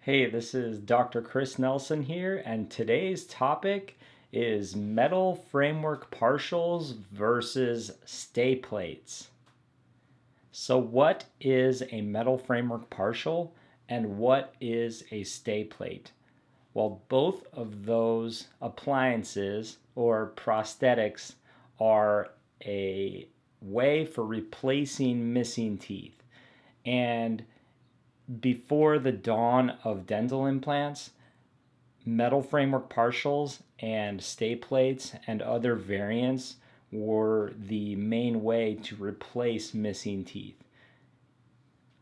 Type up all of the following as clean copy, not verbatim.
Hey, this is Dr. Chris Nelson here, and today's topic is metal framework partials versus Stayplates. So, what is a metal framework partial and what is a Stayplate? Well, both of those appliances or prosthetics are a way for replacing missing teeth. And before the dawn of dental implants, metal framework partials and stay plates and other variants were the main way to replace missing teeth.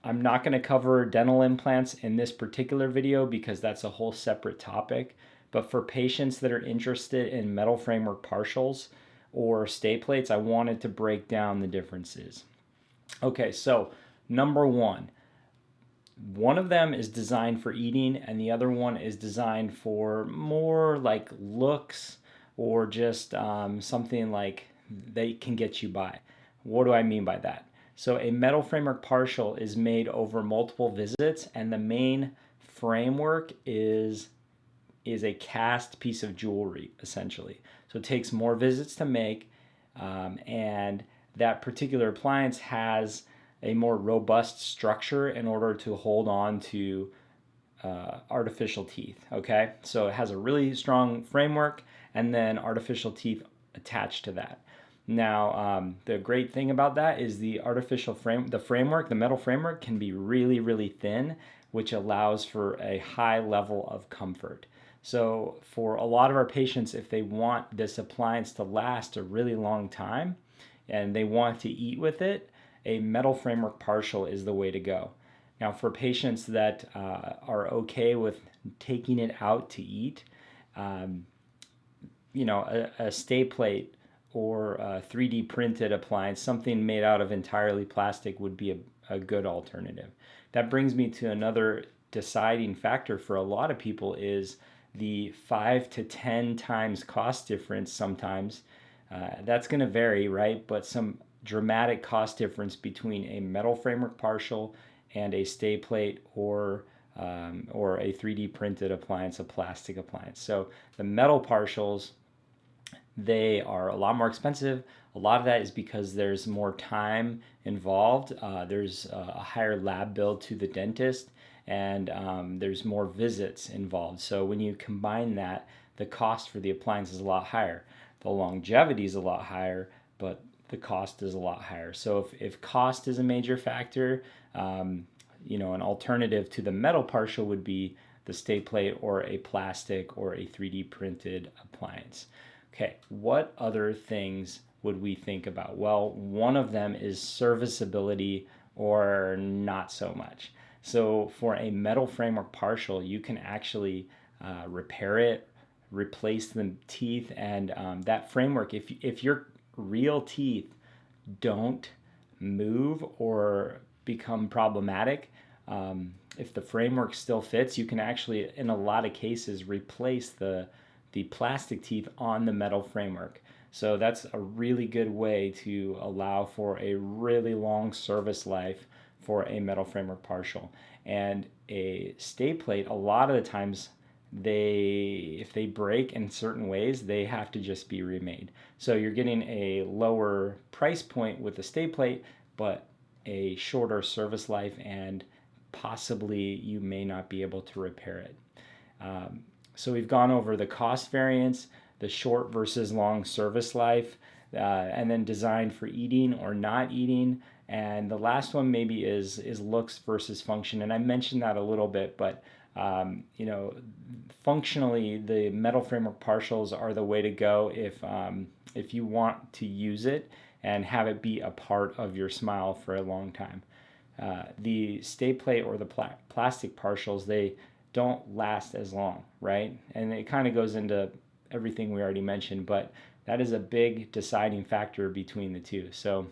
I'm not going to cover dental implants in this particular video because that's a whole separate topic. But for patients that are interested in metal framework partials or stay plates, I wanted to break down the differences. Okay, so number one of them is designed for eating and the other one is designed for more like looks or just something like they can get you by. What do I mean by that? So a metal framework partial is made over multiple visits, and the main framework is a cast piece of jewelry essentially. So it takes more visits to make, and that particular appliance has a more robust structure in order to hold on to artificial teeth. Okay, so it has a really strong framework and then artificial teeth attached to that. Now, the great thing about that is the framework, the metal framework can be really, really thin, which allows for a high level of comfort. So for a lot of our patients, if they want this appliance to last a really long time and they want to eat with it, a metal framework partial is the way to go. Now, for patients that are okay with taking it out to eat, um, a stay plate or a 3D printed appliance, something made out of entirely plastic, would be a good alternative. That brings me to another deciding factor for a lot of people is the 5 to 10 times cost difference sometimes. That's going to vary, right? But some dramatic cost difference between a metal framework partial and a stay plate or a 3D printed appliance, a plastic appliance. So the metal partials, they are a lot more expensive. A lot of that is because there's more time involved. There's a higher lab bill to the dentist, and there's more visits involved. So when you combine that, the cost for the appliance is a lot higher. The longevity is a lot higher, but the cost is a lot higher. So if cost is a major factor, an alternative to the metal partial would be the stay plate or a plastic or a 3D printed appliance. Okay, what other things would we think about? Well, one of them is serviceability or not so much. So for a metal framework partial, you can actually repair it, replace the teeth, and that framework, if your real teeth don't move or become problematic, if the framework still fits, you can actually, in a lot of cases, replace the plastic teeth on the metal framework. So that's a really good way to allow for a really long service life for a metal framework partial. And a stay plate, a lot of the times, if they break in certain ways, they have to just be remade. So you're getting a lower price point with the stay plate, but a shorter service life, and possibly you may not be able to repair it. So we've gone over the cost variance, the short versus long service life, and then designed for eating or not eating. And the last one maybe is looks versus function. And I mentioned that a little bit, but functionally, the metal framework partials are the way to go if you want to use it and have it be a part of your smile for a long time. The stay plate or the plastic partials, they don't last as long, right? And it kind of goes into everything we already mentioned, but that is a big deciding factor between the two. So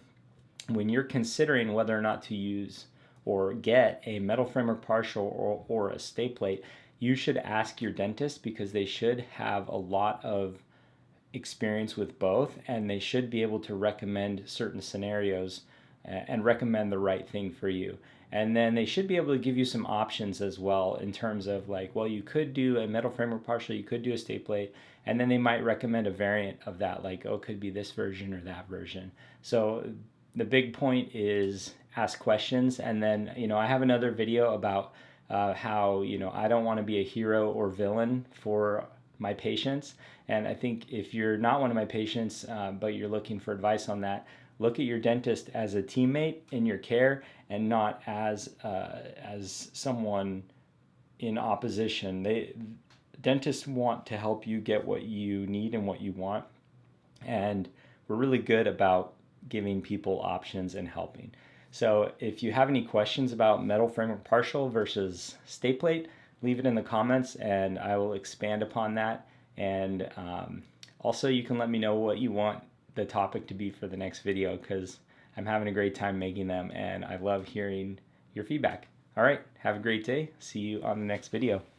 when you're considering whether or not to use or get a metal framework partial or a stay plate, you should ask your dentist because they should have a lot of experience with both, and they should be able to recommend certain scenarios and recommend the right thing for you. And then they should be able to give you some options as well in terms of like, well, you could do a metal framework partial, you could do a Stayplate, and then they might recommend a variant of that, like, oh, it could be this version or that version. So the big point is ask questions. And then, I have another video about how, I don't want to be a hero or villain for my patients. And I think if you're not one of my patients, but you're looking for advice on that, look at your dentist as a teammate in your care and not as someone in opposition. Dentists want to help you get what you need and what you want, and we're really good about giving people options and helping. So if you have any questions about metal framework partial versus Stayplate, leave it in the comments and I will expand upon that. And also you can let me know what you want the topic to be for the next video, because I'm having a great time making them and I love hearing your feedback. All right, have a great day. See you on the next video.